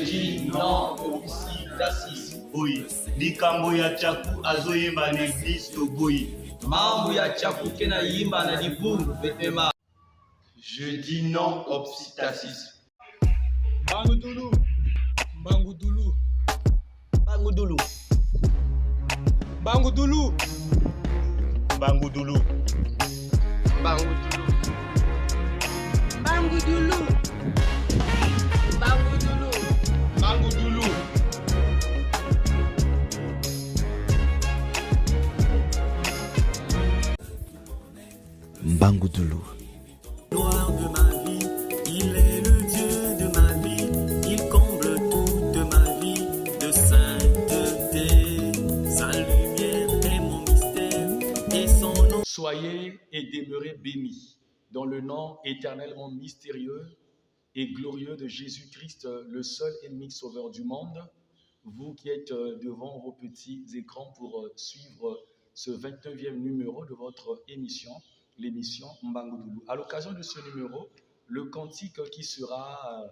dis non obsitasis. Oui, likambo ya chaku azoyemba na Kristo boyi. Mambo ya chaku kena yimba na libungu betema. Je dis non obsitasis. Bangudulu. Bangudulu. Bangudulu. Bangudulu. Bangudulu. Bangudulu. Bangudulu. Bangudulu. Bangudulu. Bangudulu. Noir de ma vie, il est le Dieu de ma vie, il comble toute ma vie de sainteté. Sa lumière est mon mystère et son nom. Soyez et demeurez bénis dans le nom éternellement mystérieux et glorieux de Jésus-Christ, le seul et unique sauveur du monde. Vous qui êtes devant vos petits écrans pour suivre ce 29e numéro de votre émission, l'émission Mbangudulu. À l'occasion de ce numéro, le cantique qui sera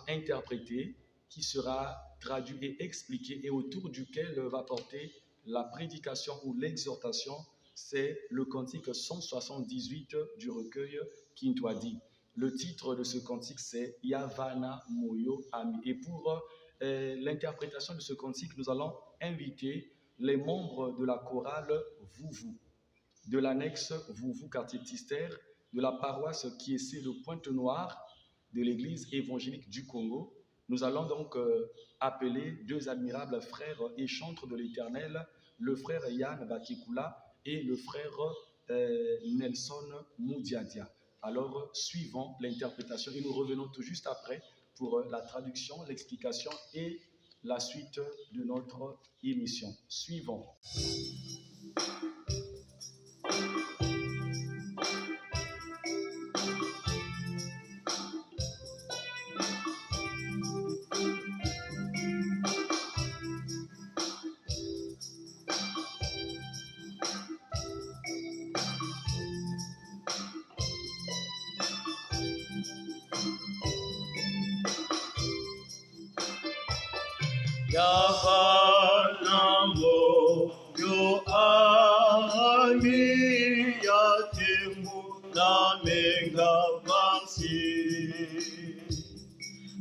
interprété, qui sera traduit et expliqué et autour duquel va porter la prédication ou l'exhortation, c'est le cantique 178 du recueil Kintwadi. Le titre de ce cantique, c'est Yavana Moyo Ami. Et pour l'interprétation de ce cantique, nous allons inviter les membres de la chorale Vouvou, de l'annexe Vouvou quartier Tister, de la paroisse qui est de Pointe-Noire, de l'église évangélique du Congo. Nous allons donc appeler deux admirables frères et chantres de l'Éternel, le frère Yann Bakikula et le frère Nelson Moudiadia. Alors, suivons l'interprétation et nous revenons tout juste après pour la traduction, l'explication et la suite de notre émission. Suivons. Yavana Moyo Ami Yatemu Namenga Vansi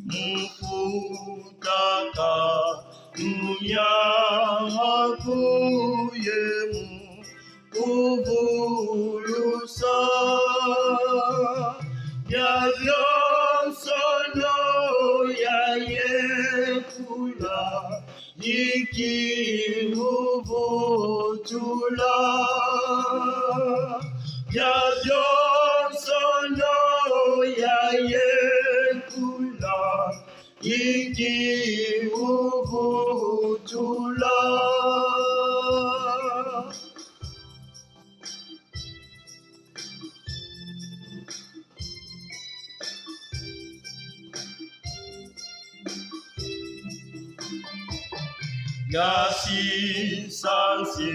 Mufutaka Numyaku Yemu Uvulusa Yavyonsono Yayekula Niki Uvutula Yavyonsono Yayekula Niki Uvutula. Yasi sansi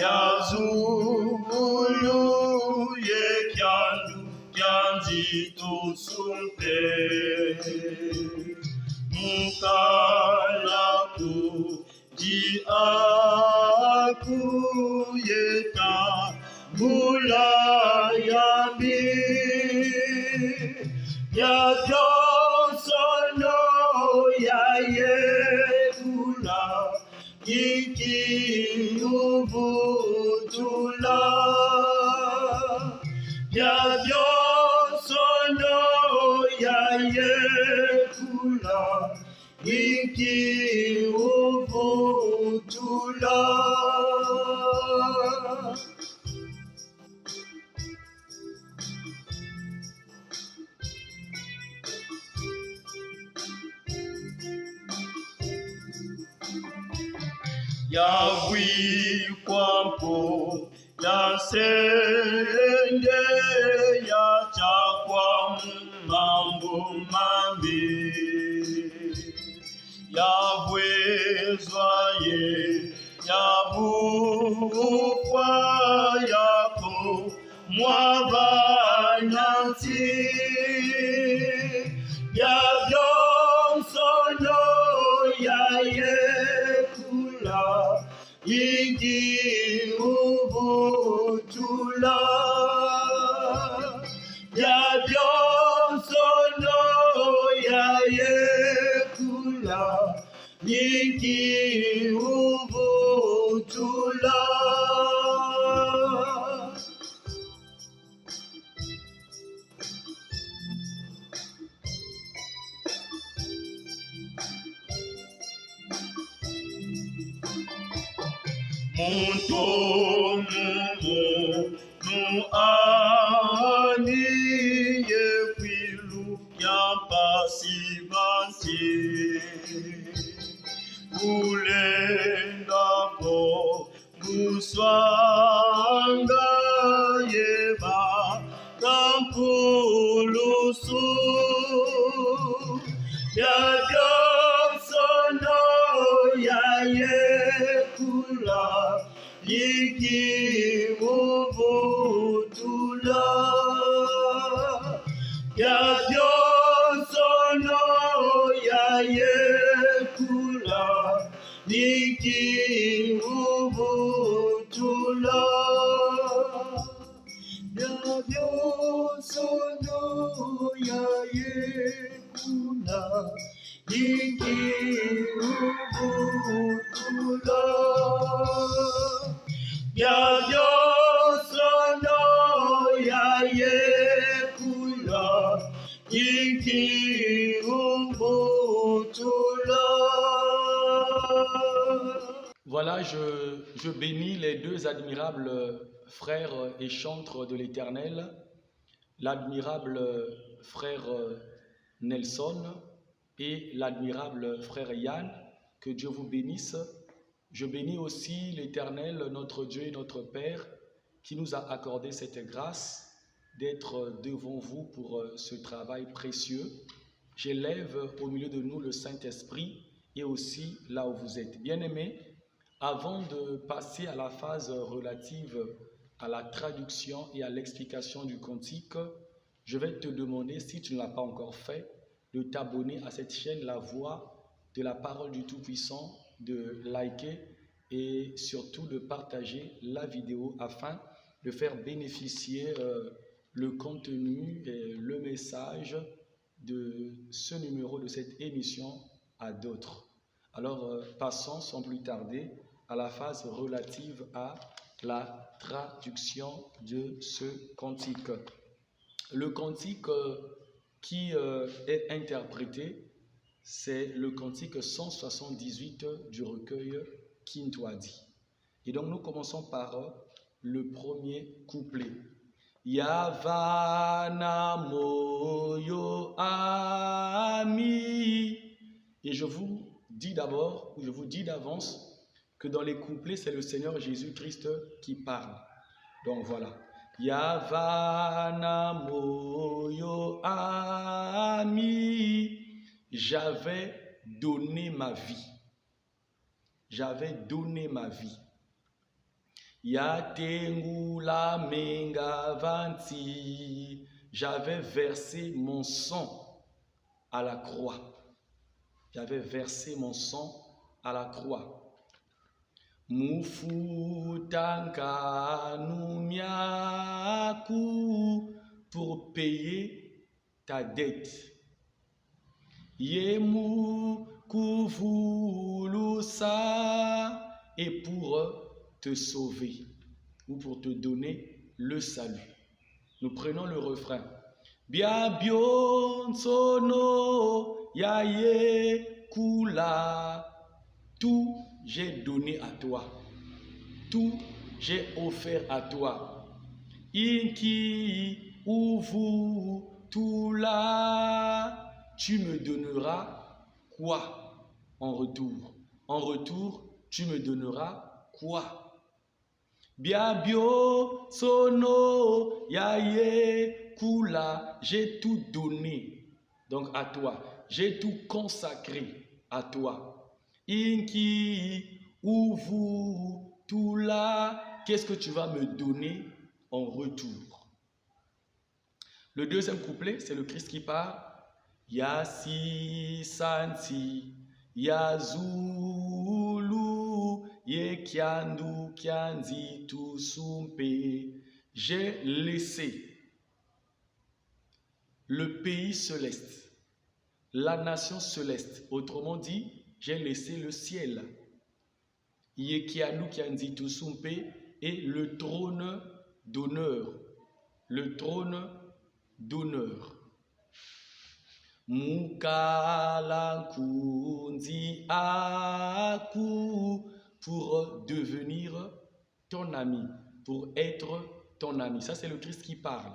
yazulu ye kyandu kyanzi tusumpe mukalaku di aku yeta mulayami ya Johnsono ya Iki Uvutula Ya Diosono Ya Yekula Iki Uvutula. Yahweh kwampo ya sende ya chakwa mambo mambi Yahweh zwaye yabukwa yako mwabanyansi ya Johnson Voilà, je bénis les deux admirables frères et chantres de l'Éternel, l'admirable frère Nelson et l'admirable frère Yann. Que Dieu vous bénisse. Je bénis aussi l'Éternel, notre Dieu et notre Père, qui nous a accordé cette grâce d'être devant vous pour ce travail précieux. J'élève au milieu de nous le Saint-Esprit et aussi là où vous êtes. Bien-aimés, avant de passer à la phase relative à la traduction et à l'explication du cantique, je vais te demander, si tu ne l'as pas encore fait, de t'abonner à cette chaîne La Voix de la Parole du Tout-Puissant, de liker et surtout de partager la vidéo afin de faire bénéficier le contenu et le message de ce numéro de cette émission à d'autres. Alors, passons sans plus tarder à la phase relative à la traduction de ce cantique. Le cantique qui est interprété, c'est le cantique 178 du recueil Kintwadi. Et donc, nous commençons par le premier couplet. Yavana moyo ami. Et je vous dis d'abord, ou je vous dis d'avance, que dans les couplets, c'est le Seigneur Jésus-Christ qui parle. Donc voilà. Yavana moyo ami. J'avais donné ma vie. J'avais donné ma vie. Yatengula mengavanti. J'avais versé mon sang à la croix. J'avais versé mon sang à la croix. Mufutanka numyaku, pour payer ta dette. Yemu kuvulusa, et pour te sauver ou pour te donner le salut. Nous prenons le refrain. Biabionsono yaye kula. Tout j'ai donné à toi. Tout j'ai offert à toi. Inki uvu tula. Tu me donneras quoi en retour? En retour, tu me donneras quoi? Biabio sono yaye kula. J'ai tout donné donc à toi. J'ai tout consacré à toi. Inki uvu tula. Qu'est-ce que tu vas me donner en retour? Le deuxième couplet, c'est le Christ qui parle. Yasi santi yazulu ye kiandu kianzi tu sumpe. J'ai laissé le pays céleste, la nation céleste. Autrement dit, j'ai laissé le ciel. Ye kiandu kianzi tu sumpe, et le trône d'honneur. Le trône d'honneur. Mukala kunzi aku pour devenir ton ami, pour être ton ami. Ça, c'est le Christ qui parle.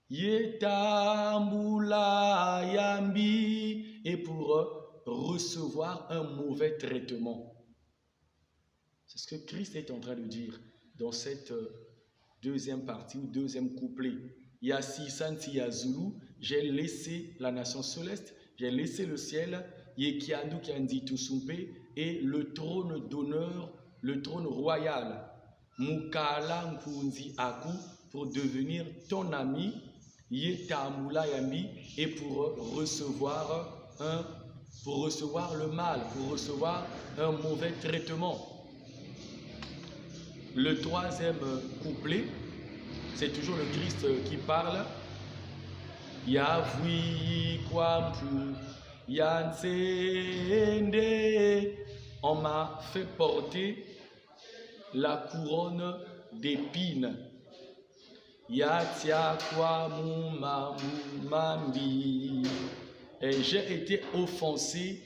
Yetambula yambi, et pour recevoir un mauvais traitement. C'est ce que Christ est en train de dire dans cette deuxième partie ou deuxième couplet. Yasisanti Yazulu, j'ai laissé la nation céleste, j'ai laissé le ciel, Yekiandu Kandi Tusumpe, et le trône d'honneur, le trône royal, Mukala Nkunzi Aku, pour devenir ton ami, Yetamula Yambi, et pour recevoir le mal, pour recevoir un mauvais traitement. Le troisième couplet, c'est toujours le Christ qui parle. Yavui kwampu yansende. On m'a fait porter la couronne d'épines. Yatia kwa mumambi. Et j'ai été offensé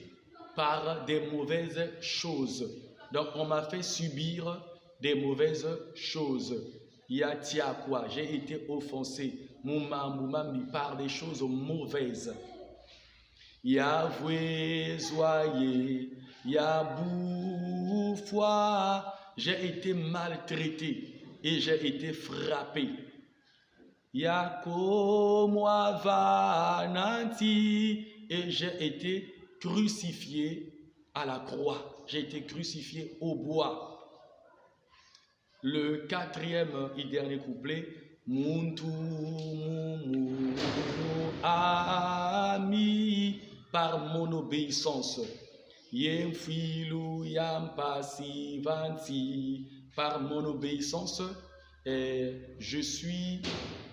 par des mauvaises choses. Donc on m'a fait subir des mauvaises choses. Yatia quoi? J'ai été offensé. Mumambi par des choses mauvaises. Yavoué zoyé. Yaboufoua. J'ai été maltraité et j'ai été frappé. Yakomoavananti, et j'ai été crucifié à la croix. J'ai été crucifié au bois. Le quatrième et dernier couplet, Muntu mumu ami, par mon obéissance. Yemfilu yampasivanti, par mon obéissance, et je suis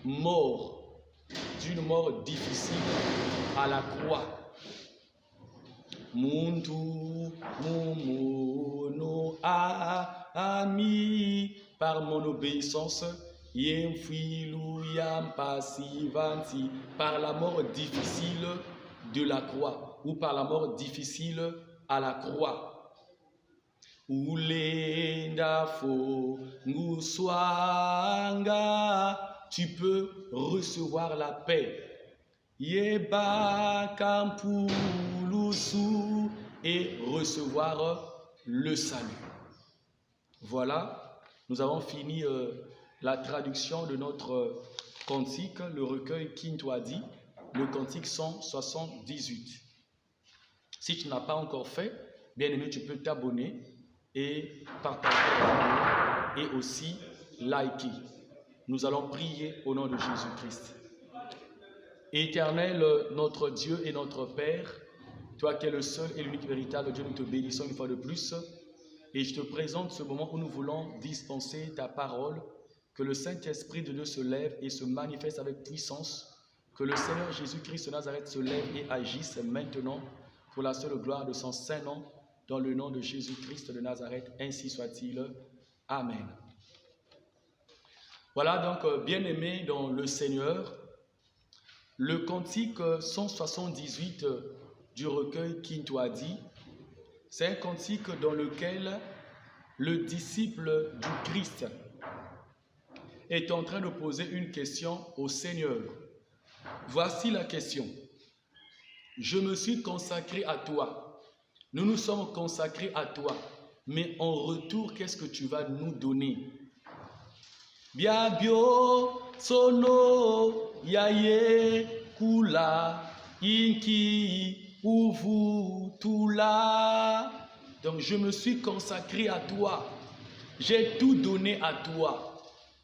mort d'une mort difficile à la croix. Muntu mumu no ami, par mon obéissance, yemfilu yampasivanti, par la mort difficile de la croix, ou par la mort difficile à la croix. Ulendafo nguswanga, tu peux recevoir la paix. Yeba kampulusu, et recevoir le salut. Voilà, nous avons fini la traduction de notre cantique, le recueil Kintwadi, le cantique 178. Si tu n'as pas encore fait, bien aimé, tu peux t'abonner et partager la vidéo et aussi liker. Nous allons prier au nom de Jésus-Christ. Éternel, notre Dieu et notre Père, toi qui es le seul et l'unique véritable Dieu, nous te bénissons une fois de plus. Et je te présente ce moment où nous voulons dispenser ta parole, que le Saint-Esprit de Dieu se lève et se manifeste avec puissance, que le Seigneur Jésus-Christ de Nazareth se lève et agisse maintenant pour la seule gloire de son saint nom, dans le nom de Jésus-Christ de Nazareth, ainsi soit-il. Amen. Voilà donc, bien-aimés dans le Seigneur, le cantique 178 du recueil Kintwadi, c'est un cantique dans lequel le disciple du Christ est en train de poser une question au Seigneur. Voici la question. Je me suis consacré à toi. Nous nous sommes consacrés à toi. Mais en retour, qu'est-ce que tu vas nous donner? Biabio, sono, yaye, kula, inki, uvu, tula. Donc je me suis consacré à toi. J'ai tout donné à toi.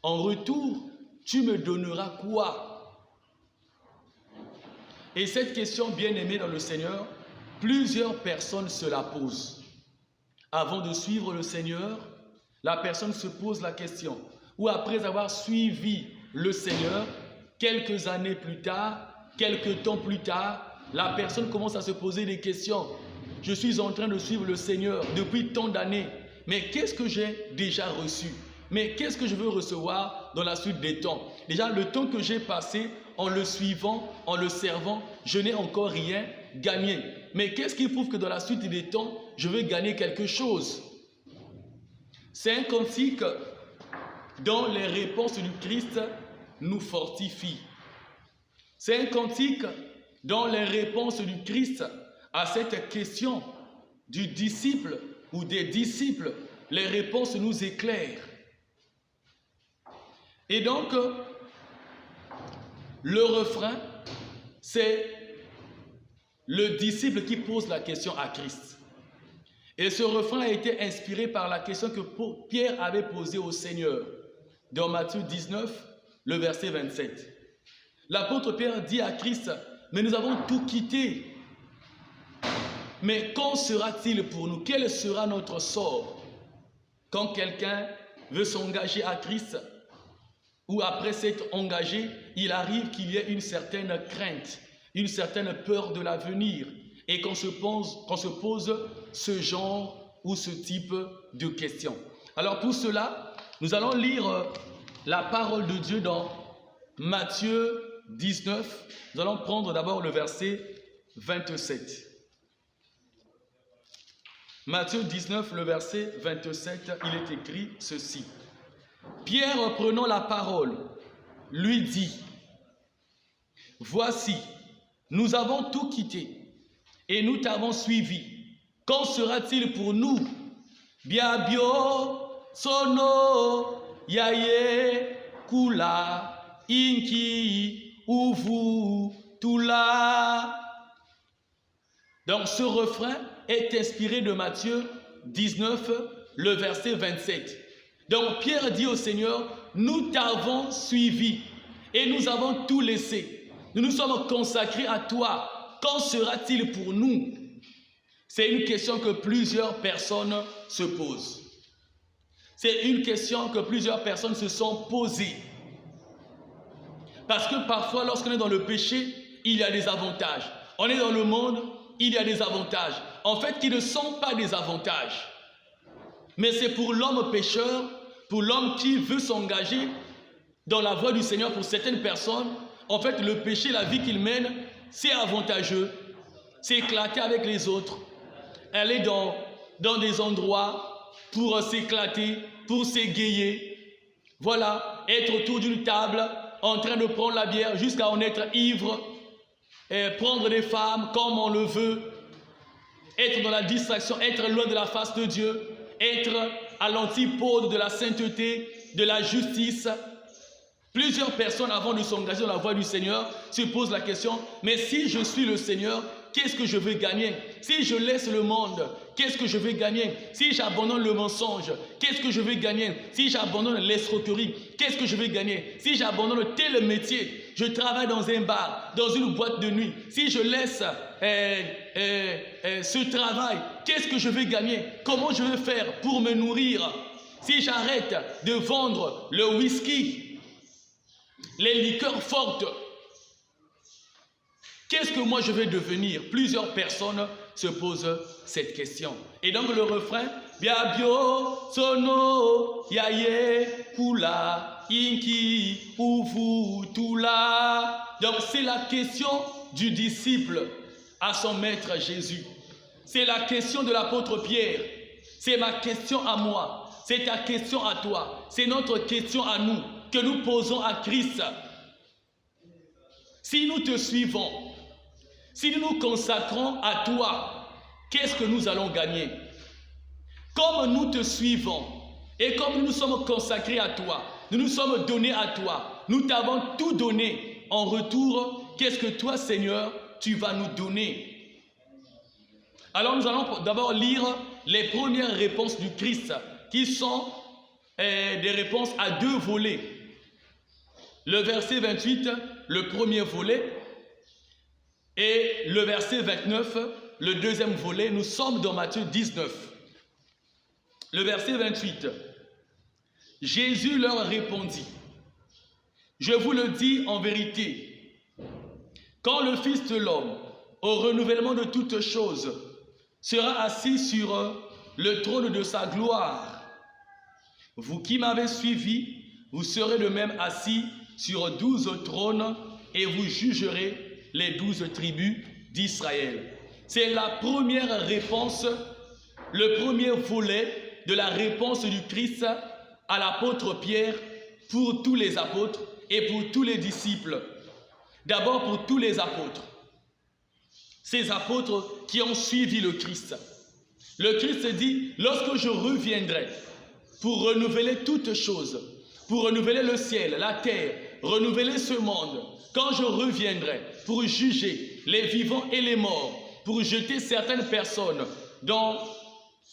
En retour, tu me donneras quoi? Et cette question, bien aimée dans le Seigneur, plusieurs personnes se la posent. Avant de suivre le Seigneur, la personne se pose la question. Ou après avoir suivi le Seigneur, quelques années plus tard, quelques temps plus tard, la personne commence à se poser des questions. Je suis en train de suivre le Seigneur depuis tant d'années, mais qu'est-ce que j'ai déjà reçu? Mais qu'est-ce que je veux recevoir dans la suite des temps? Déjà, le temps que j'ai passé en le suivant, en le servant, je n'ai encore rien. gagner. Mais qu'est-ce qui prouve que dans la suite des temps, je vais gagner quelque chose? C'est un cantique dont les réponses du Christ nous fortifient. C'est un cantique dont les réponses du Christ à cette question du disciple ou des disciples, les réponses nous éclairent. Et donc, le refrain, c'est le disciple qui pose la question à Christ. Et ce refrain a été inspiré par la question que Pierre avait posée au Seigneur dans Matthieu 19, le verset 27. L'apôtre Pierre dit à Christ, mais nous avons tout quitté. Mais qu'en sera-t-il pour nous? Quel sera notre sort quand quelqu'un veut s'engager à Christ ou après s'être engagé, il arrive qu'il y ait une certaine crainte, une certaine peur de l'avenir et qu'on se pose ce genre ou ce type de questions. Alors pour cela, nous allons lire la parole de Dieu dans Matthieu 19. Nous allons prendre d'abord le verset 27. Matthieu 19, le verset 27, il est écrit ceci. Pierre, prenant la parole, lui dit, « Voici, nous avons tout quitté et nous t'avons suivi. Qu'en sera-t-il pour nous? Biabio, sono, yaye, kula, inki, uvu, tula. » Donc ce refrain est inspiré de Matthieu 19, le verset 27. Donc Pierre dit au Seigneur, nous t'avons suivi et nous avons tout laissé. Nous nous sommes consacrés à toi. Qu'en sera-t-il pour nous? C'est une question que plusieurs personnes se posent. C'est une question que plusieurs personnes se sont posées. Parce que parfois, lorsqu'on est dans le péché, il y a des avantages. On est dans le monde, il y a des avantages. En fait, qui ne sont pas des avantages. Mais c'est pour l'homme pécheur, pour l'homme qui veut s'engager dans la voie du Seigneur, pour certaines personnes, en fait, le péché, la vie qu'il mène, c'est avantageux. C'est éclater avec les autres. Aller dans des endroits pour s'éclater, pour s'égayer. Voilà, être autour d'une table, en train de prendre la bière jusqu'à en être ivre. Et prendre des femmes comme on le veut. Être dans la distraction, être loin de la face de Dieu. Être à l'antipode de la sainteté, de la justice. Plusieurs personnes, avant de s'engager dans la voie du Seigneur, se posent la question, mais si je suis le Seigneur, qu'est-ce que je vais gagner? Si je laisse le monde, qu'est-ce que je vais gagner? Si j'abandonne le mensonge, qu'est-ce que je vais gagner? Si j'abandonne l'escroquerie, qu'est-ce que je vais gagner? Si j'abandonne tel métier, je travaille dans un bar, dans une boîte de nuit, si je laisse ce travail, qu'est-ce que je vais gagner? Comment je vais faire pour me nourrir? Si j'arrête de vendre le whisky, les liqueurs fortes, qu'est-ce que moi je vais devenir? Plusieurs personnes se posent cette question. Et donc le refrain, Biabio, sono, yaye, kula, inki, uvu, tula. Donc c'est la question du disciple à son maître Jésus. C'est la question de l'apôtre Pierre. C'est ma question à moi. C'est ta question à toi. C'est notre question à nous que nous posons à Christ. Si nous te suivons, si nous nous consacrons à toi, qu'est-ce que nous allons gagner? Comme nous te suivons et comme nous nous sommes consacrés à toi, nous nous sommes donnés à toi, nous t'avons tout donné. En retour, qu'est-ce que toi, Seigneur, tu vas nous donner? Alors nous allons d'abord lire les premières réponses du Christ qui sont des réponses à deux volets. Le verset 28, le premier volet, et le verset 29, le deuxième volet. Nous sommes dans Matthieu 19. Le verset 28. Jésus leur répondit, « Je vous le dis en vérité, quand le Fils de l'homme, au renouvellement de toutes choses, sera assis sur le trône de sa gloire, vous qui m'avez suivi, vous serez de même assis sur 12 trônes et vous jugerez les 12 tribus d'Israël. C'est la première réponse, le premier volet de la réponse du Christ à l'apôtre Pierre pour tous les apôtres et pour tous les disciples. D'abord pour tous les apôtres. Ces apôtres qui ont suivi le Christ. Le Christ dit, lorsque je reviendrai pour renouveler toutes choses, pour renouveler le ciel, la terre, renouveler ce monde, quand je reviendrai pour juger les vivants et les morts, pour jeter certaines personnes dans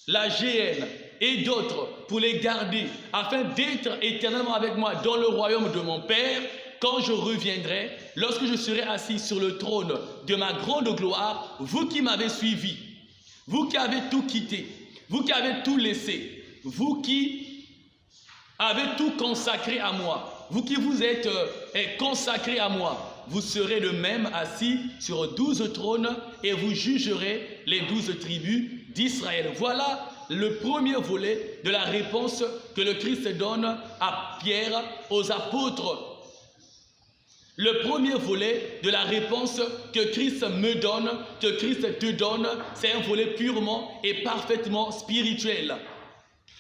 la géhenne et d'autres pour les garder, afin d'être éternellement avec moi dans le royaume de mon Père, quand je reviendrai, lorsque je serai assis sur le trône de ma grande gloire, vous qui m'avez suivi, vous qui avez tout quitté, vous qui avez tout laissé, vous qui avez tout consacré à moi, vous qui vous êtes consacrés à moi, vous serez de même assis sur 12 trônes et vous jugerez les 12 tribus d'Israël. Voilà le premier volet de la réponse que le Christ donne à Pierre, aux apôtres. Le premier volet de la réponse que Christ me donne, que Christ te donne, c'est un volet purement et parfaitement spirituel.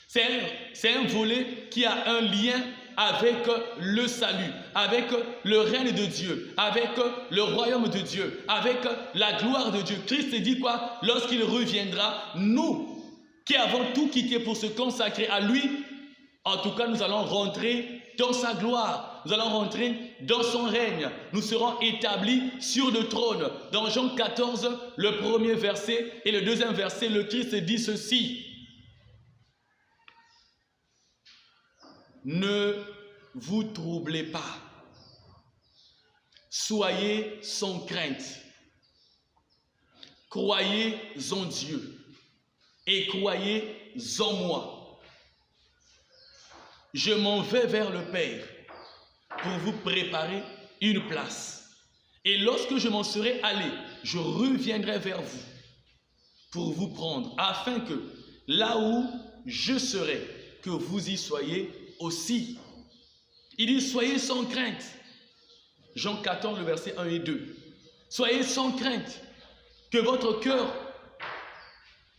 C'est un volet qui a un lien avec le salut, avec le règne de Dieu, avec le royaume de Dieu, avec la gloire de Dieu. Christ dit quoi? Lorsqu'il reviendra, nous qui avons tout quitté pour se consacrer à lui, en tout cas nous allons rentrer dans sa gloire, nous allons rentrer dans son règne, nous serons établis sur le trône. Dans Jean 14, le premier verset et le deuxième verset, le Christ dit ceci: ne vous troublez pas, soyez sans crainte, croyez en Dieu et croyez en moi. Je m'en vais vers le Père pour vous préparer une place. Et lorsque je m'en serai allé, je reviendrai vers vous pour vous prendre, afin que là où je serai, que vous y soyez aussi. Il dit, soyez sans crainte. Jean 14, le verset 1 et 2. Soyez sans crainte, que votre cœur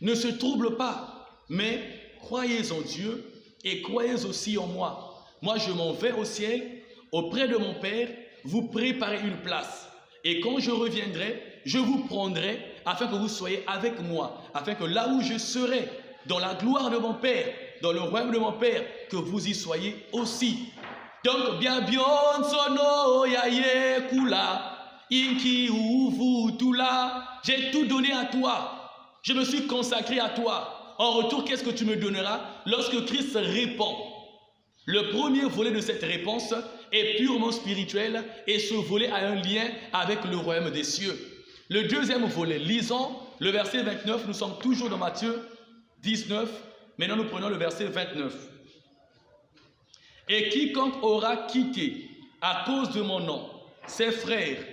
ne se trouble pas, mais croyez en Dieu et croyez aussi en moi. Moi, je m'en vais au ciel, auprès de mon Père, vous préparer une place. Et quand je reviendrai, je vous prendrai, afin que vous soyez avec moi, afin que là où je serai, dans la gloire de mon Père, dans le royaume de mon Père, que vous y soyez aussi. Donc, bien sono yaye kula, inki uvu tula, j'ai tout donné à toi, je me suis consacré à toi. En retour, qu'est-ce que tu me donneras? Lorsque Christ répond, le premier volet de cette réponse est purement spirituel et ce volet a un lien avec le royaume des cieux. Le deuxième volet, lisons le verset 29, nous sommes toujours dans Matthieu 19, maintenant nous prenons le verset 29. Et quiconque aura quitté à cause de mon nom ses frères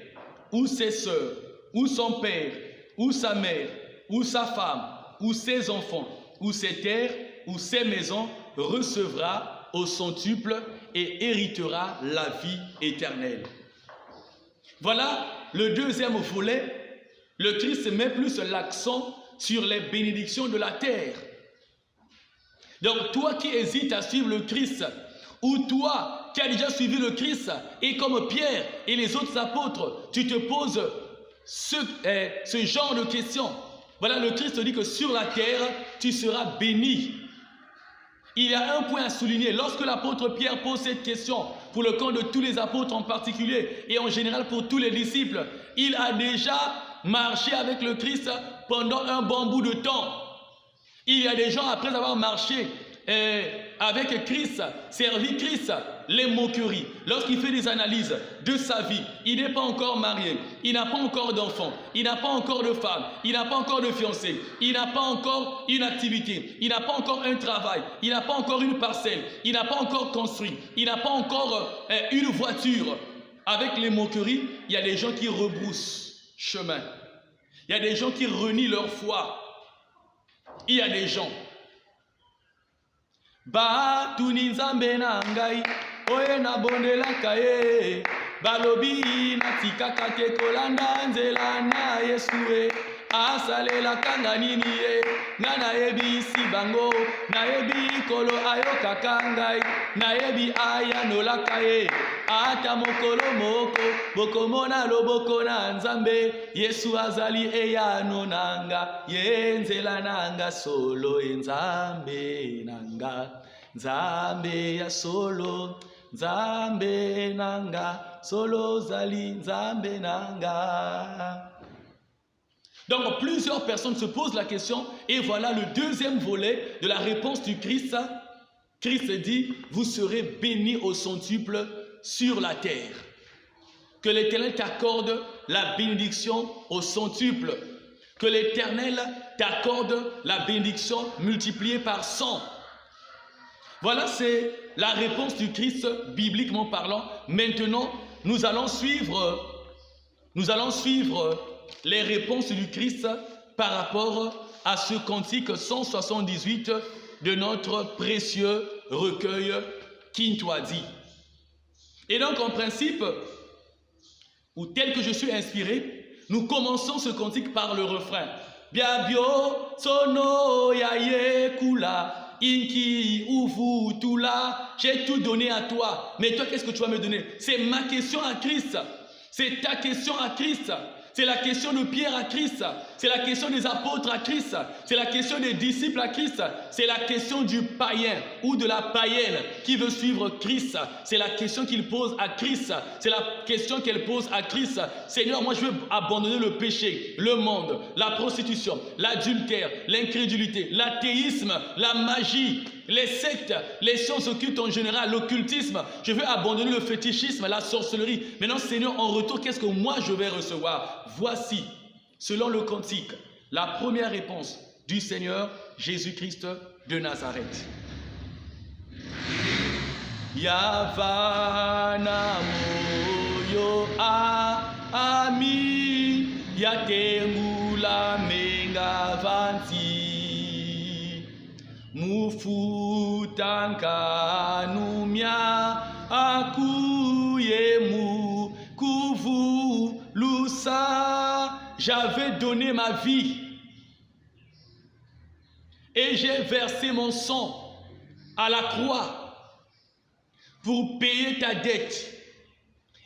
ou ses sœurs ou son père ou sa mère ou sa femme ou ses enfants ou ses terres ou ses maisons recevra au centuple et héritera la vie éternelle. Voilà le deuxième volet. Le Christ met plus l'accent sur les bénédictions de la terre. Donc toi qui hésites à suivre le Christ, ou toi qui as déjà suivi le Christ, et comme Pierre et les autres apôtres, tu te poses ce genre de questions. Voilà, le Christ dit que sur la terre, tu seras béni. Il y a un point à souligner. Lorsque l'apôtre Pierre pose cette question, pour le compte de tous les apôtres en particulier, et en général pour tous les disciples, il a déjà marché avec le Christ pendant un bon bout de temps. Il y a des gens, après avoir marché avec Christ, servi Christ, les moqueries. Lorsqu'il fait des analyses de sa vie, il n'est pas encore marié, il n'a pas encore d'enfant, il n'a pas encore de femme, il n'a pas encore de fiancé, il n'a pas encore une activité, il n'a pas encore un travail, il n'a pas encore une parcelle, il n'a pas encore construit, il n'a pas encore une voiture. Avec les moqueries, il y a des gens qui rebroussent chemin. Il y a des gens qui renient leur foi. Il y a des gens. Ba tuninzambe na ngai oye na bondela kaye balobi natikaka te kolanda nzela na Yesu e asalelaka nga nini ye nga nayebisi bango nayebi kolo ayokaka ngai nayebi ayanolaka ye ata mokolo moko bokomona loboko na Nzambe Yesu azali eyano nanga ye nzela nanga solo e Nzambe nanga Nzambe ya solo Nzambe nanga solo zali Nzambe nanga. Donc plusieurs personnes se posent la question et voilà le deuxième volet de la réponse du Christ. Christ dit, vous serez bénis au centuple sur la terre. Que l'Éternel t'accorde la bénédiction au centuple. Que l'Éternel t'accorde la bénédiction multipliée par 100. Voilà, c'est la réponse du Christ bibliquement parlant. Maintenant, nous allons suivre les réponses du Christ par rapport à ce cantique 178 de notre précieux recueil Kintwadi. Et donc en principe, ou tel que je suis inspiré, nous commençons ce cantique par le refrain. Biabio sono yaye kula inki uvu tula. J'ai tout donné à toi, mais toi qu'est-ce que tu vas me donner? C'est ma question à Christ. C'est ta question à Christ. C'est la question de Pierre à Christ. C'est la question des apôtres à Christ. C'est la question des disciples à Christ. C'est la question du païen ou de la païenne qui veut suivre Christ. C'est la question qu'il pose à Christ. C'est la question qu'elle pose à Christ. Seigneur, moi je veux abandonner le péché, le monde, la prostitution, l'adultère, l'incrédulité, l'athéisme, la magie, les sectes, les sciences occultes en général, l'occultisme. Je veux abandonner le fétichisme, la sorcellerie. Maintenant, Seigneur, en retour, qu'est-ce que moi je vais recevoir? Voici, selon le cantique, la première réponse du Seigneur Jésus-Christ de Nazareth. Yavana moyo ami yatengula menga vanti mufutanka numia akuyemu kuvu lusa. J'avais donné ma vie et j'ai versé mon sang à la croix pour payer ta dette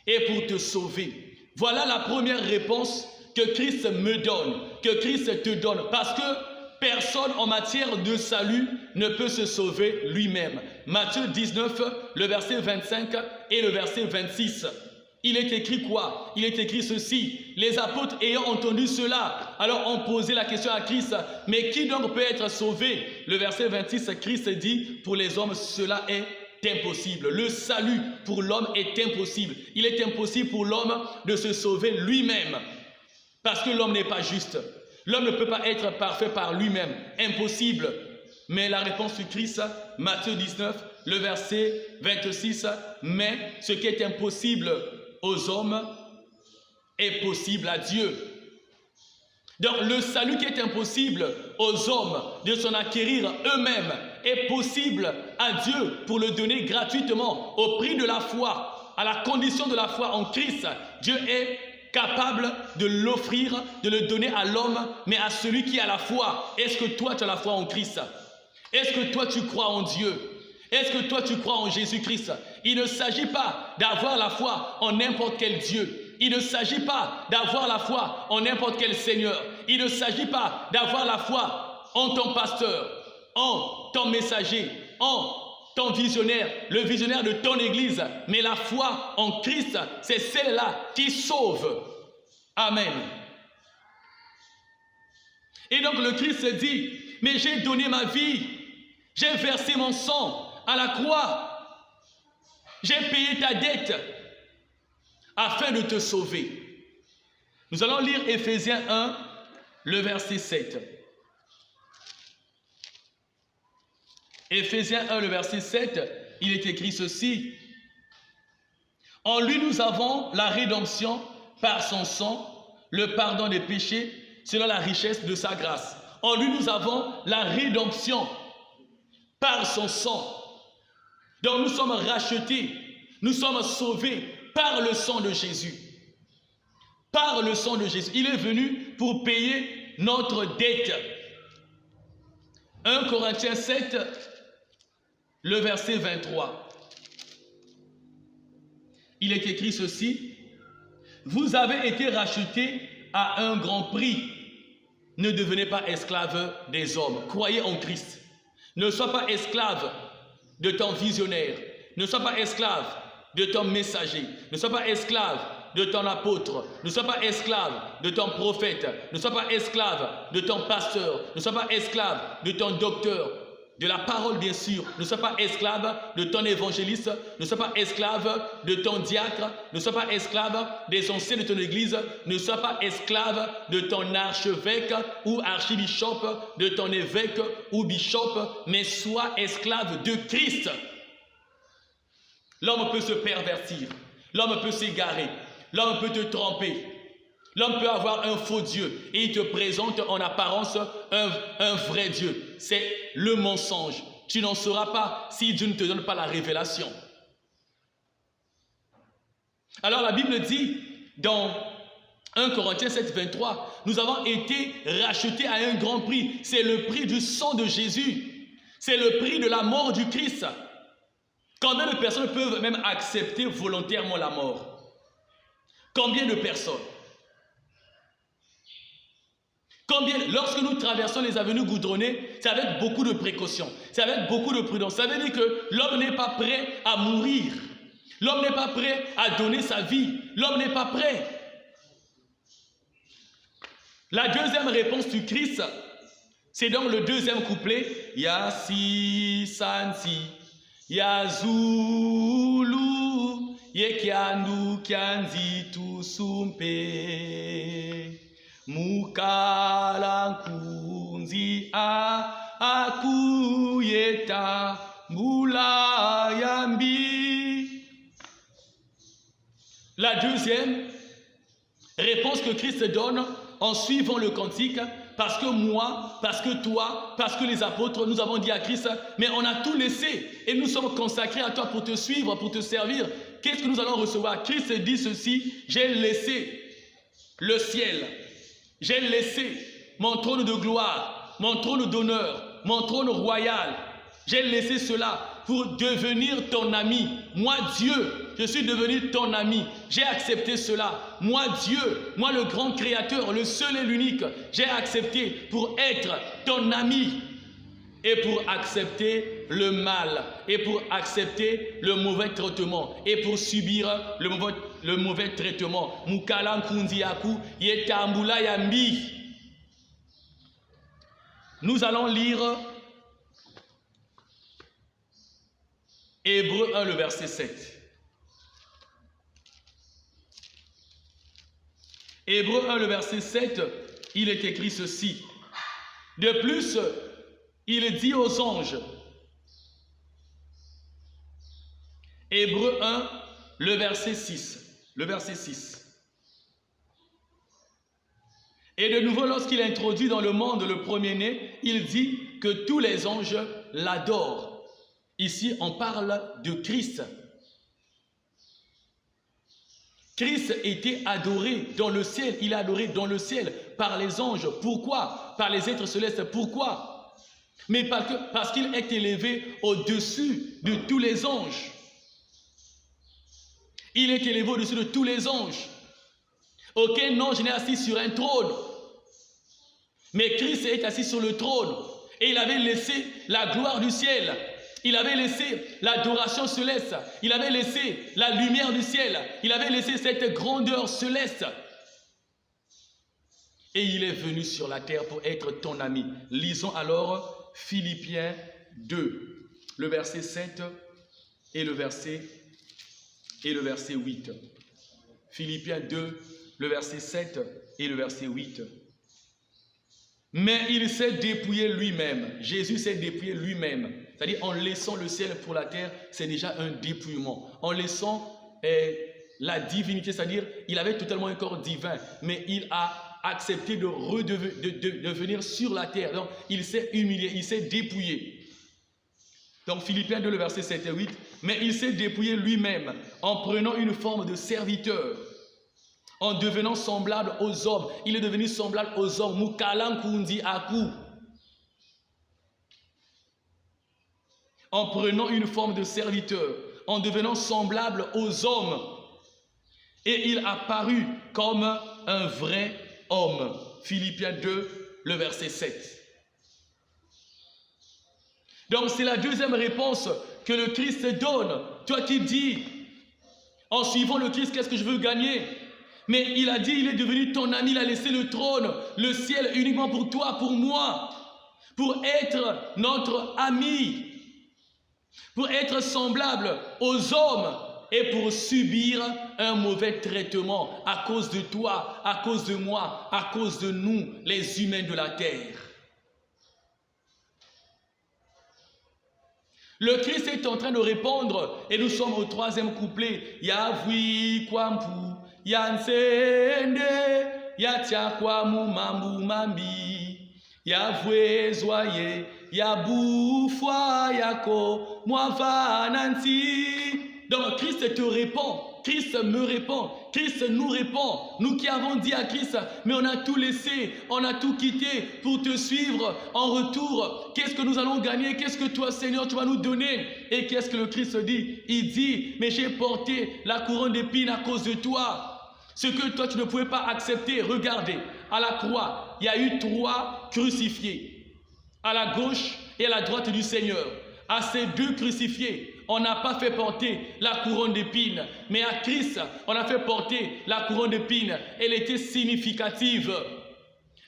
et pour te sauver. Voilà la première réponse que Christ me donne, que Christ te donne, parce que personne en matière de salut ne peut se sauver lui-même. Matthieu 19, le verset 25 et le verset 26. Il est écrit quoi? Il est écrit ceci. Les apôtres ayant entendu cela, alors ont posé la question à Christ, mais qui donc peut être sauvé? Le verset 26, Christ dit, pour les hommes, cela est impossible. Le salut pour l'homme est impossible. Il est impossible pour l'homme de se sauver lui-même, parce que l'homme n'est pas juste. L'homme ne peut pas être parfait par lui-même. Impossible. Mais la réponse du Christ, Matthieu 19, le verset 26, mais ce qui est impossible aux hommes est possible à Dieu. Donc le salut qui est impossible aux hommes de s'en acquérir eux-mêmes est possible à Dieu pour le donner gratuitement au prix de la foi, à la condition de la foi en Christ. Dieu est capable de l'offrir, de le donner à l'homme, mais à celui qui a la foi. Est-ce que toi tu as la foi en Christ? Est-ce que toi tu crois en Dieu? Est-ce que toi tu crois en Jésus-Christ? Il ne s'agit pas d'avoir la foi en n'importe quel Dieu. Il ne s'agit pas d'avoir la foi en n'importe quel Seigneur. Il ne s'agit pas d'avoir la foi en ton pasteur, en ton messager, en ton visionnaire, le visionnaire de ton église. Mais la foi en Christ, c'est celle-là qui sauve. Amen. Et donc le Christ se dit, mais j'ai donné ma vie, j'ai versé mon sang à la croix, j'ai payé ta dette afin de te sauver. Nous allons lire Éphésiens 1, le verset 7. Éphésiens 1, le verset 7, il est écrit ceci. En lui nous avons la rédemption par son sang, le pardon des péchés selon la richesse de sa grâce. En lui nous avons la rédemption par son sang. Donc nous sommes rachetés, nous sommes sauvés par le sang de Jésus. Par le sang de Jésus. Il est venu pour payer notre dette. 1 Corinthiens 7, le verset 23. Il est écrit ceci. Vous avez été rachetés à un grand prix. Ne devenez pas esclaves des hommes. Croyez en Christ. Ne sois pas esclave de ton visionnaire. Ne sois pas esclave de ton messager. Ne sois pas esclave de ton apôtre. Ne sois pas esclave de ton prophète. Ne sois pas esclave de ton pasteur. Ne sois pas esclave de ton docteur. De la parole, bien sûr. Ne sois pas esclave de ton évangéliste. Ne sois pas esclave de ton diacre. Ne sois pas esclave des anciens de ton église. Ne sois pas esclave de ton archevêque ou archibishop, de ton évêque ou bishop, mais sois esclave de Christ. L'homme peut se pervertir. L'homme peut s'égarer. L'homme peut te tromper. L'homme peut avoir un faux Dieu et il te présente en apparence un vrai Dieu. C'est le mensonge. Tu n'en sauras pas si Dieu ne te donne pas la révélation. Alors la Bible dit dans 1 Corinthiens 7, 23, nous avons été rachetés à un grand prix. C'est le prix du sang de Jésus. C'est le prix de la mort du Christ. Combien de personnes peuvent même accepter volontairement la mort? Combien de personnes? Combien, lorsque nous traversons les avenues goudronnées, c'est avec beaucoup de précautions, c'est avec beaucoup de prudence. Ça veut dire que l'homme n'est pas prêt à mourir. L'homme n'est pas prêt à donner sa vie. L'homme n'est pas prêt. La deuxième réponse du Christ, c'est donc le deuxième couplet. Ya si sansi, ya zulu, ye kiandu kianzi tu sumpe. Mukalankunzi akuyeta mulayambi. La deuxième réponse que Christ donne en suivant le cantique, parce que moi, parce que toi, parce que les apôtres, nous avons dit à Christ, mais on a tout laissé et nous sommes consacrés à toi pour te suivre, pour te servir. Qu'est-ce que nous allons recevoir? Christ dit ceci, j'ai laissé le ciel. J'ai laissé mon trône de gloire, mon trône d'honneur, mon trône royal. J'ai laissé cela pour devenir ton ami. Moi, Dieu, je suis devenu ton ami. J'ai accepté cela. Moi, Dieu, moi le grand créateur, le seul et l'unique, j'ai accepté pour être ton ami et pour accepter le mal et pour accepter le mauvais traitement et pour subir le mauvais traitement. Nous allons lire Hébreux 1, le verset 7. Hébreux 1, le verset 7, il est écrit ceci. De plus, il dit aux anges, Hébreux 1, le verset 6. Le verset 6. Et de nouveau, lorsqu'il introduit dans le monde le premier-né, il dit que tous les anges l'adorent. Ici, on parle de Christ. Christ était adoré dans le ciel. Il est adoré dans le ciel par les anges. Pourquoi? Par les êtres célestes. Pourquoi? Mais parce qu'il est élevé au-dessus de tous les anges. Il est élevé au-dessus de tous les anges. Aucun ange n'est assis sur un trône. Mais Christ est assis sur le trône. Et il avait laissé la gloire du ciel. Il avait laissé l'adoration céleste. Il avait laissé la lumière du ciel. Il avait laissé cette grandeur céleste. Et il est venu sur la terre pour être ton ami. Lisons alors Philippiens 2, le verset 7 et le verset 8. Philippiens 2, le verset 7 et le verset 8. Mais il s'est dépouillé lui-même. Jésus s'est dépouillé lui-même. C'est-à-dire en laissant le ciel pour la terre, c'est déjà un dépouillement. En laissant la divinité, c'est-à-dire il avait totalement un corps divin, mais il a accepté de venir sur la terre. Donc il s'est humilié, il s'est dépouillé. Donc Philippiens 2, le verset 7 et 8, mais il s'est dépouillé lui-même en prenant une forme de serviteur, en devenant semblable aux hommes. Il est devenu semblable aux hommes. Mukalam kundi aku. En prenant une forme de serviteur, en devenant semblable aux hommes. Et il apparut comme un vrai homme. Philippiens 2, le verset 7. Donc c'est la deuxième réponse que le Christ donne. Toi qui dis, en suivant le Christ, qu'est-ce que je veux gagner? Mais il a dit, il est devenu ton ami, il a laissé le trône, le ciel uniquement pour toi, pour moi, pour être notre ami, pour être semblable aux hommes et pour subir un mauvais traitement à cause de toi, à cause de moi, à cause de nous, les humains de la terre. Le Christ est en train de répondre et nous sommes au troisième couplet. Yavui kwampu, yansende, yatia kwamu mambu mambi, yavwe zoye, yaboufwa yako, moi nanti. Donc Christ te répond, Christ me répond, Christ nous répond. Nous qui avons dit à Christ, mais on a tout laissé, on a tout quitté pour te suivre. En retour, qu'est-ce que nous allons gagner? Qu'est-ce que toi, Seigneur, tu vas nous donner? Et qu'est-ce que le Christ dit? Il dit, mais j'ai porté la couronne d'épines à cause de toi. Ce que toi, tu ne pouvais pas accepter. Regardez, à la croix, il y a eu 3 crucifiés. À la gauche et à la droite du Seigneur. À ces 2 crucifiés, on n'a pas fait porter la couronne d'épines, mais à Christ, on a fait porter la couronne d'épines. Elle était significative.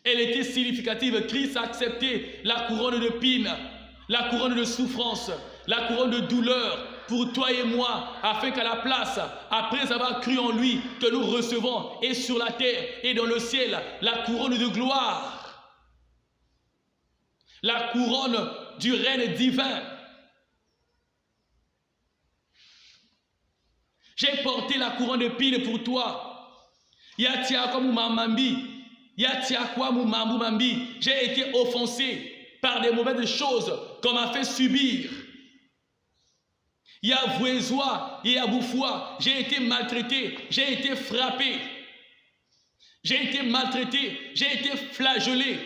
Elle était significative. Christ a accepté la couronne d'épines, la couronne de souffrance, la couronne de douleur pour toi et moi, afin qu'à la place, après avoir cru en lui, que nous recevons, et sur la terre et dans le ciel, la couronne de gloire. La couronne du règne divin. J'ai porté la couronne d'épines pour toi. J'ai été offensé par des mauvaises choses qu'on m'a fait subir. J'ai été maltraité, j'ai été frappé. J'ai été maltraité, j'ai été flagellé.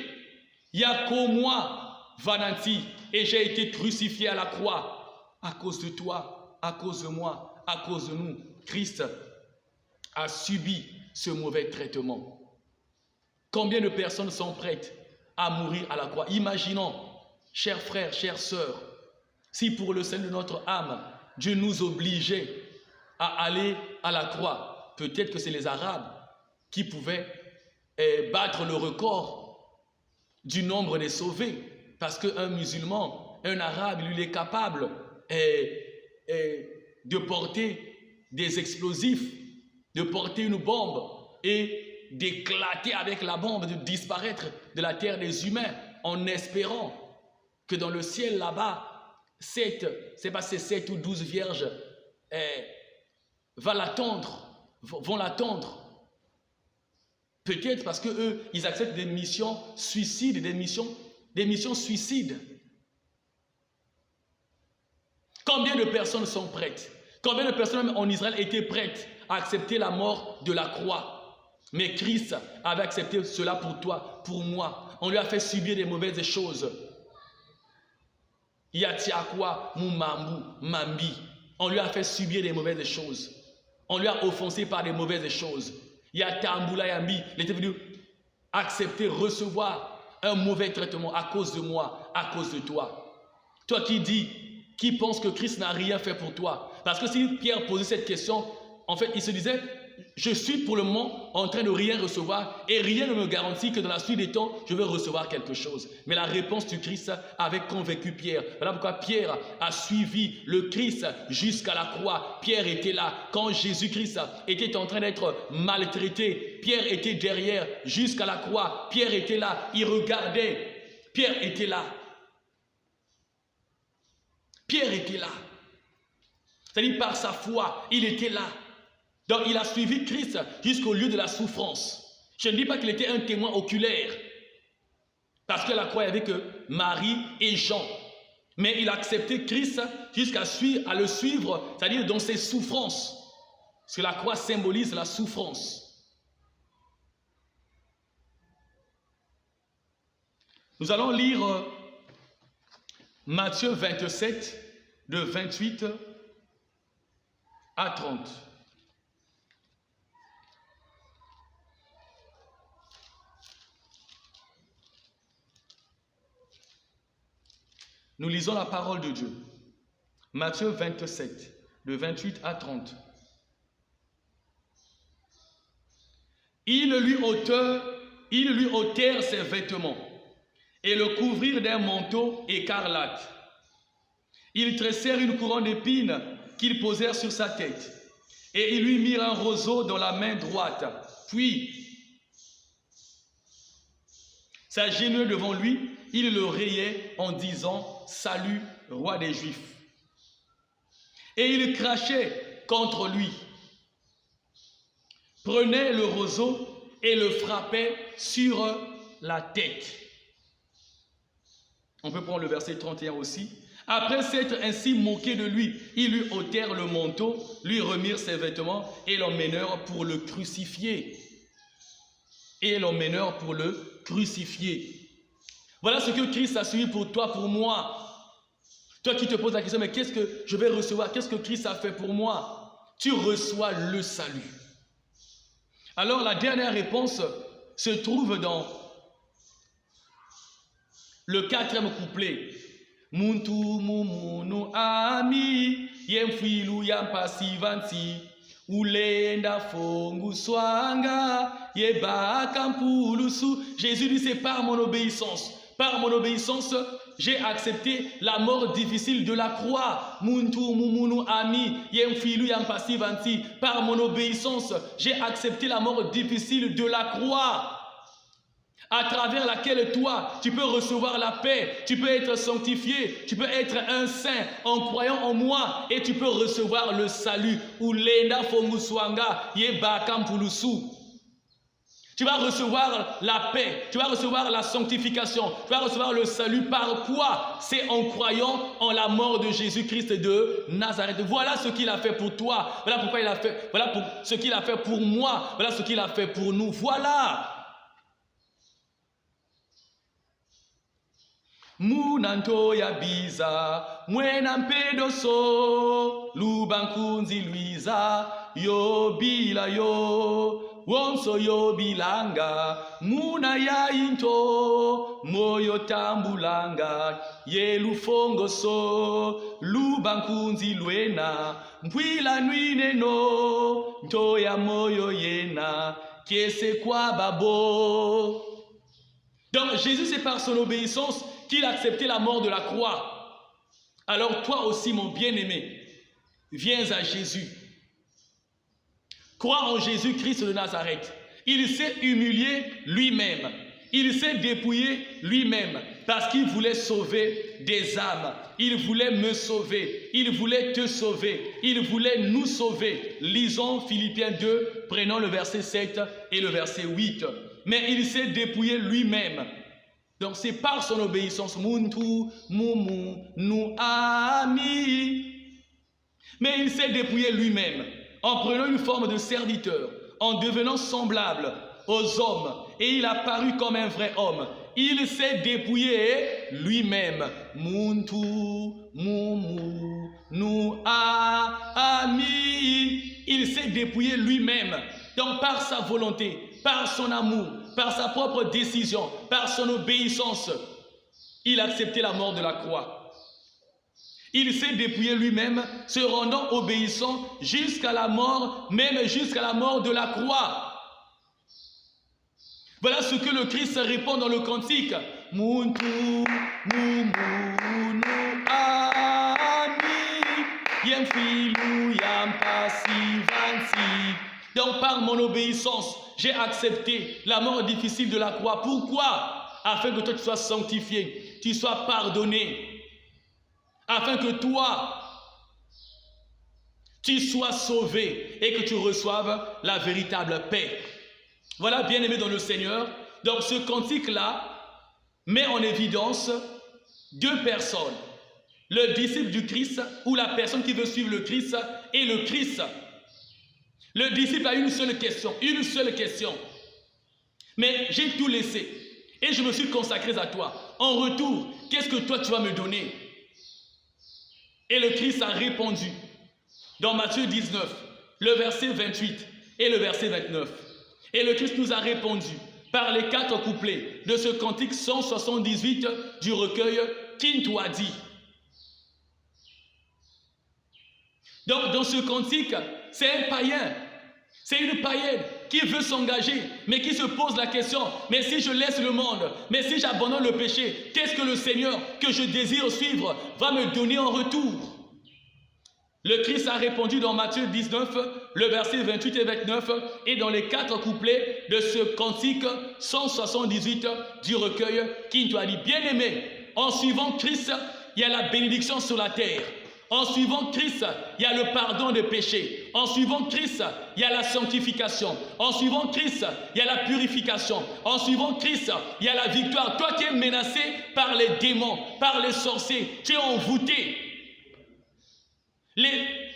Et j'ai été crucifié à la croix à cause de toi, à cause de moi. À cause de nous, Christ a subi ce mauvais traitement. Combien de personnes sont prêtes à mourir à la croix? Imaginons, chers frères, chères sœurs, si pour le salut de notre âme, Dieu nous obligeait à aller à la croix. Peut-être que c'est les Arabes qui pouvaient battre le record du nombre des sauvés. Parce qu'un musulman, un Arabe, il est capable de porter des explosifs, de porter une bombe et d'éclater avec la bombe, de disparaître de la terre des humains en espérant que dans le ciel là-bas, 7 ou 12 vierges vont l'attendre. Peut-être parce qu'eux, ils acceptent des missions suicides, des missions suicides. Combien de personnes sont prêtes? Combien de personnes en Israël étaient prêtes à accepter la mort de la croix? Mais Christ avait accepté cela pour toi, pour moi. On lui a fait subir des mauvaises choses. Yatiakwa mumambu mambi. On lui a fait subir des mauvaises choses. On lui a offensé par des mauvaises choses. Yatambula yambi. Il était venu accepter, recevoir un mauvais traitement à cause de moi, à cause de toi. Toi qui dis, qui pense que Christ n'a rien fait pour toi. Parce que si Pierre posait cette question, en fait, il se disait, je suis pour le moment en train de rien recevoir et rien ne me garantit que dans la suite des temps, je vais recevoir quelque chose. Mais la réponse du Christ avait convaincu Pierre. Voilà pourquoi Pierre a suivi le Christ jusqu'à la croix. Pierre était là. Quand Jésus-Christ était en train d'être maltraité, Pierre était derrière jusqu'à la croix. Pierre était là. Il regardait. Pierre était là. Pierre était là. C'est-à-dire par sa foi, il était là. Donc il a suivi Christ jusqu'au lieu de la souffrance. Je ne dis pas qu'il était un témoin oculaire. Parce que la croix, il n'y avait que Marie et Jean. Mais il a accepté Christ jusqu'à le suivre, c'est-à-dire dans ses souffrances. Parce que la croix symbolise la souffrance. Nous allons lire Matthieu 27, de 28 à 30. Nous lisons la parole de Dieu. Matthieu 27, de 28 à 30. Ils lui ôtèrent ses vêtements et le couvrirent d'un manteau écarlate. Ils tressèrent une couronne d'épines qu'ils posèrent sur sa tête et ils lui mirent un roseau dans la main droite. Puis, s'agenouillant devant lui, ils le rayaient en disant « Salut, roi des Juifs ». Et ils crachaient contre lui, prenaient le roseau et le frappaient sur la tête. On peut prendre le verset 31 aussi. Après s'être ainsi moqué de lui, ils lui ôtèrent le manteau, lui remirent ses vêtements et l'emmenèrent pour le crucifier. Voilà ce que Christ a suivi pour toi, pour moi. Toi qui te poses la question, mais qu'est-ce que je vais recevoir? Qu'est-ce que Christ a fait pour moi? Tu reçois le salut. Alors la dernière réponse se trouve dans le 4e couplet. Muntu mumunu ami yemfilu yampasivansi ulenda fongu swanga yeba kampulusu. Jésus dit, c'est par mon obéissance. Par mon obéissance, j'ai accepté la mort difficile de la croix. Muntu mumunu ami yemfilu yampasivansi. Par mon obéissance, j'ai accepté la mort difficile de la croix, à travers laquelle toi, tu peux recevoir la paix, tu peux être sanctifié, tu peux être un saint en croyant en moi et tu peux recevoir le salut. Tu vas recevoir la paix, tu vas recevoir la sanctification, tu vas recevoir le salut par quoi? C'est en croyant en la mort de Jésus-Christ de Nazareth. Voilà ce qu'il a fait pour toi, voilà pourquoi il a fait, voilà pour ce qu'il a fait pour moi, voilà ce qu'il a fait pour nous, voilà. Munanto ya biza mwena mpedoso lubankunzi luiza yobila yo wonso yobilanga muna ya into moyo tambulanga yelufongoso lubankunzi lwena mpwila nwine no ntoya moyo yena kiese kwa babo. Donc Jésus, c'est par son obéissance qu'il a accepté la mort de la croix. Alors toi aussi, mon bien-aimé, viens à Jésus. Crois en Jésus-Christ de Nazareth. Il s'est humilié lui-même. Il s'est dépouillé lui-même parce qu'il voulait sauver des âmes. Il voulait me sauver. Il voulait te sauver. Il voulait nous sauver. Lisons Philippiens 2, prenons le verset 7 et le verset 8. Mais il s'est dépouillé lui-même. Donc c'est par son obéissance. Muntu mumu nu ami. Mais il s'est dépouillé lui-même en prenant une forme de serviteur, en devenant semblable aux hommes. Et il a paru comme un vrai homme. Il s'est dépouillé lui-même. Muntu mumu nu ami. Il s'est dépouillé lui-même. Donc par sa volonté, par son amour, par sa propre décision, par son obéissance, il a accepté la mort de la croix. Il s'est dépouillé lui-même, se rendant obéissant jusqu'à la mort, même jusqu'à la mort de la croix. Voilà ce que le Christ répond dans le cantique. Muntu mumunu ami yemfilu yampasivansi. Donc par mon obéissance, j'ai accepté la mort difficile de la croix. Pourquoi? Afin que toi tu sois sanctifié, tu sois pardonné. Afin que toi, tu sois sauvé et que tu reçoives la véritable paix. Voilà, bien-aimé dans le Seigneur. Donc ce cantique-là met en évidence deux personnes. Le disciple du Christ ou la personne qui veut suivre le Christ est le Christ. Le disciple a une seule question, une seule question. Mais j'ai tout laissé et je me suis consacré à toi. En retour, qu'est-ce que toi tu vas me donner? Et le Christ a répondu dans Matthieu 19, le verset 28 et le verset 29. Et le Christ nous a répondu par les 4 couplets de ce cantique 178 du recueil Kintoa dit. Donc dans ce cantique, c'est un païen, c'est une païenne qui veut s'engager, mais qui se pose la question, mais si je laisse le monde, mais si j'abandonne le péché, qu'est-ce que le Seigneur que je désire suivre va me donner en retour? Le Christ a répondu dans Matthieu 19, le verset 28 et 29, et dans les 4 couplets de ce cantique 178 du recueil Kintoa dit. Bien-aimé, en suivant Christ, il y a la bénédiction sur la terre. En suivant Christ, il y a le pardon des péchés. En suivant Christ, il y a la sanctification. En suivant Christ, il y a la purification. En suivant Christ, il y a la victoire. Toi qui es menacé par les démons, par les sorciers, tu es envoûté. Il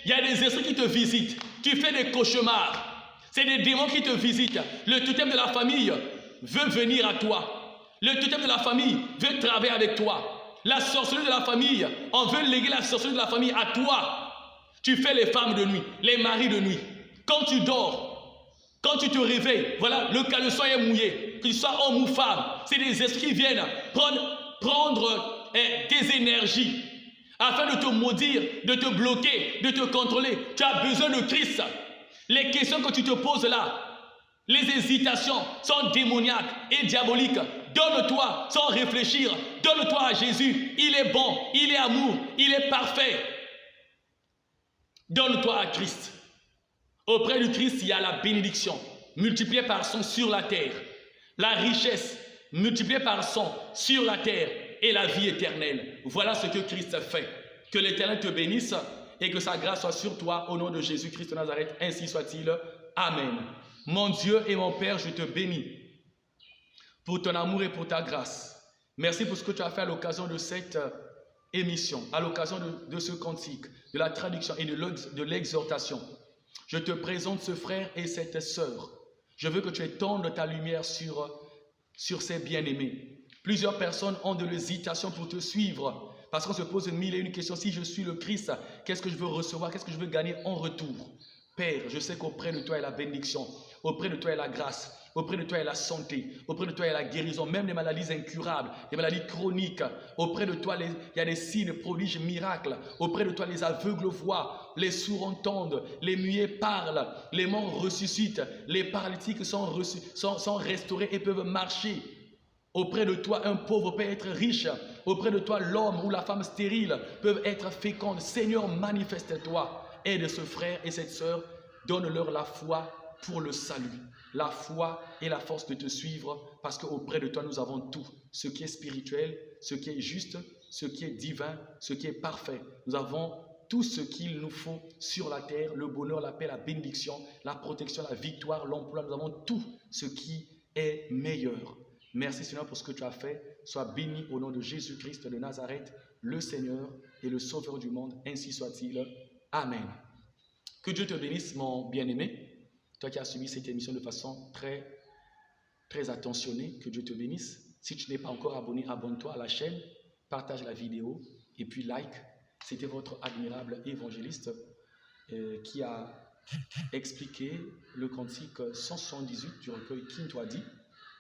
y a des esprits qui te visitent. Tu fais des cauchemars. C'est des démons qui te visitent. Le totem de la famille veut venir à toi. Le totem de la famille veut travailler avec toi. La sorcellerie de la famille, on veut léguer la sorcellerie de la famille à toi. Tu fais les femmes de nuit, les maris de nuit. Quand tu dors, quand tu te réveilles, voilà, le caleçon est mouillé, que tu sois homme ou femme, c'est des esprits qui viennent prendre tes énergies afin de te maudire, de te bloquer, de te contrôler. Tu as besoin de Christ. Les questions que tu te poses là, les hésitations sont démoniaques et diaboliques. Donne-toi sans réfléchir. Donne-toi à Jésus. Il est bon, il est amour, il est parfait. Donne-toi à Christ. Auprès du Christ, il y a la bénédiction multipliée par son sur la terre. La richesse multipliée par son sur la terre et la vie éternelle. Voilà ce que Christ fait. Que l'Éternel te bénisse et que sa grâce soit sur toi au nom de Jésus-Christ de Nazareth. Ainsi soit-il. Amen. Mon Dieu et mon Père, je te bénis pour ton amour et pour ta grâce. Merci pour ce que tu as fait à l'occasion de cette émission, à l'occasion de ce cantique, de la traduction et de l'exhortation. Je te présente ce frère et cette sœur. Je veux que tu étendes ta lumière sur ces bien-aimés. Plusieurs personnes ont de l'hésitation pour te suivre parce qu'on se pose mille et une questions. Si je suis le Christ, qu'est-ce que je veux recevoir? Qu'est-ce que je veux gagner en retour? Père, je sais qu'auprès de toi est la bénédiction, auprès de toi est la grâce, auprès de toi est la santé, auprès de toi est la guérison, même les maladies incurables, les maladies chroniques. Auprès de toi, il y a des signes, prodiges, miracles. Auprès de toi, les aveugles voient, les sourds entendent, les muets parlent, les morts ressuscitent, les paralytiques sont restaurés et peuvent marcher. Auprès de toi, un pauvre peut être riche. Auprès de toi, l'homme ou la femme stérile peuvent être fécondes. Seigneur, manifeste-toi. Aide ce frère et cette sœur, donne-leur la foi pour le salut, la foi et la force de te suivre, parce qu'auprès de toi nous avons tout, ce qui est spirituel, ce qui est juste, ce qui est divin, ce qui est parfait. Nous avons tout ce qu'il nous faut sur la terre, le bonheur, la paix, la bénédiction, la protection, la victoire, l'emploi. Nous avons tout ce qui est meilleur. Merci Seigneur pour ce que tu as fait. Sois béni au nom de Jésus-Christ de Nazareth, le Seigneur et le Sauveur du monde. Ainsi soit-il. Amen. Que Dieu te bénisse, mon bien-aimé. Toi qui as suivi cette émission de façon très, très attentionnée, que Dieu te bénisse. Si tu n'es pas encore abonné, abonne-toi à la chaîne, partage la vidéo et puis like. C'était votre admirable évangéliste qui a expliqué le cantique 178 du recueil Kintoa dit.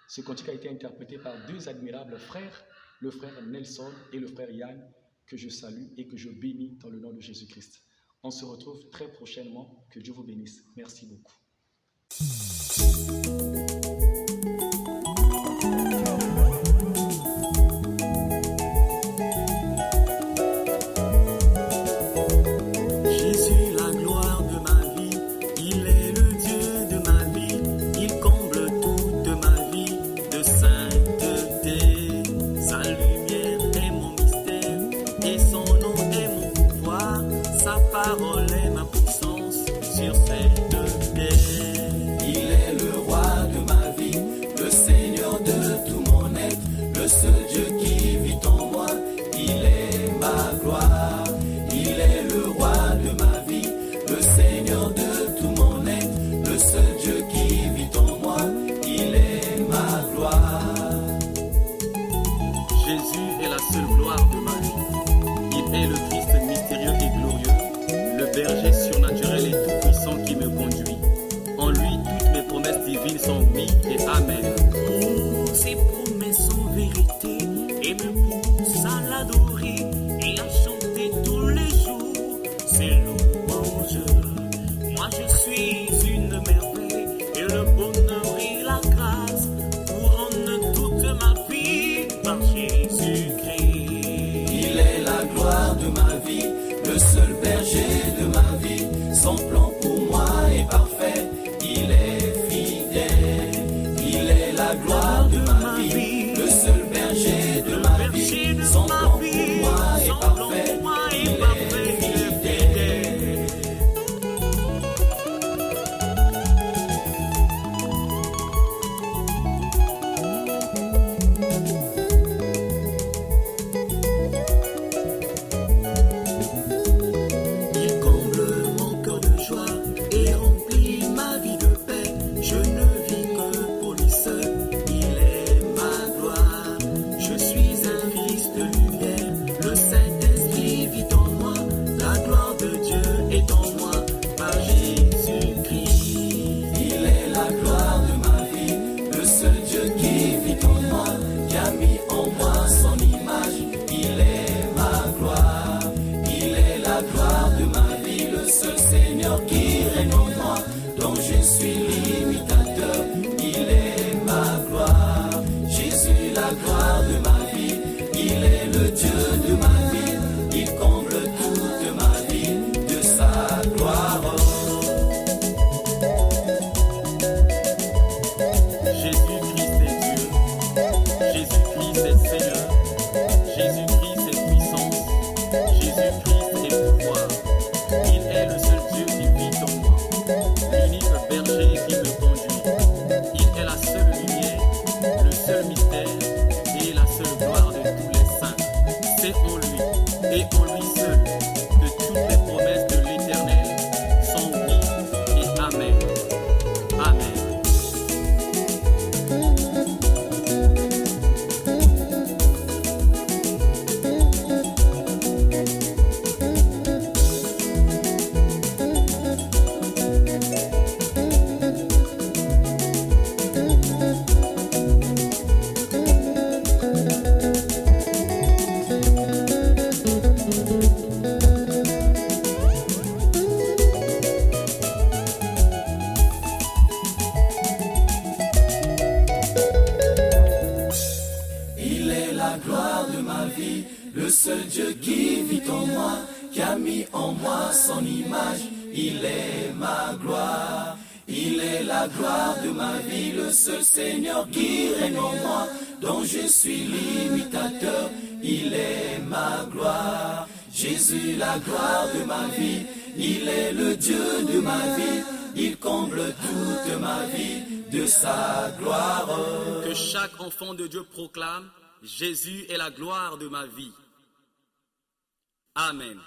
Ce cantique a été interprété par 2 admirables frères, le frère Nelson et le frère Yann, que je salue et que je bénis dans le nom de Jésus-Christ. On se retrouve très prochainement. Que Dieu vous bénisse. Merci beaucoup. Jésus, la gloire de ma vie, il est le Dieu de ma vie, il comble toute ma vie de sainteté. Sa lumière est mon mystère et son nom est mon pouvoir, sa parole est ma puissance sur cette terre. Il est le roi divines sont oui et amen. Oh, ces promesses sont vérité et me poussent à l'adorer et à chanter tous les jours ses louanges. Moi je suis une merveille et le bonheur et la grâce couronnent toute ma vie par Jésus-Christ. Il est la gloire de ma vie, le seul berger de ma vie. Son plan pour moi est parfait, il est fidèle. Il est la gloire de ma vie, le seul berger de ma vie. Son plan pour moi est parfait, il est fidèle. Il comble mon cœur de joie et remplit ma vie de paix. Je ne vis que pour lui seul, il est ma gloire. Je suis un fils de lumière, le Saint-Esprit vit en moi. La gloire de Dieu est en moi, par Jésus-Christ. Il est la gloire de ma vie, le seul Dieu qui vit en moi, qui a mis en moi son image. Il est ma gloire, il est la gloire de ma vie, le seul Seigneur qui règne en moi, dont je suis l'imitateur. Il est ma gloire, Jésus la gloire de ma vie, il est le Dieu de ma vie, il comble toute ma vie de sa gloire. Jésus-Christ est Dieu, Jésus-Christ est Seigneur, Jésus-Christ est puissance, Jésus-Christ est pouvoir. Il est le seul Dieu qui vit en moi, l'unique berger qui me conduit. Il est la seule lumière, le seul mystère et la seule gloire de tous les saints. C'est en lui et en lui seul que toutes les promesses de l'Éternel sont oui et amen. Amen. Il est la gloire de ma vie, le seul Dieu qui vit en moi, qui a mis en moi son image. Il est ma gloire, il est la gloire de ma vie, le seul Seigneur qui règne en moi, dont je suis l'imitateur. Il est ma gloire, Jésus la gloire de ma vie, il est le Dieu de ma vie, il comble toute ma vie de sa gloire. Que chaque enfant de Dieu proclame: Jésus est la gloire de ma vie. Amen.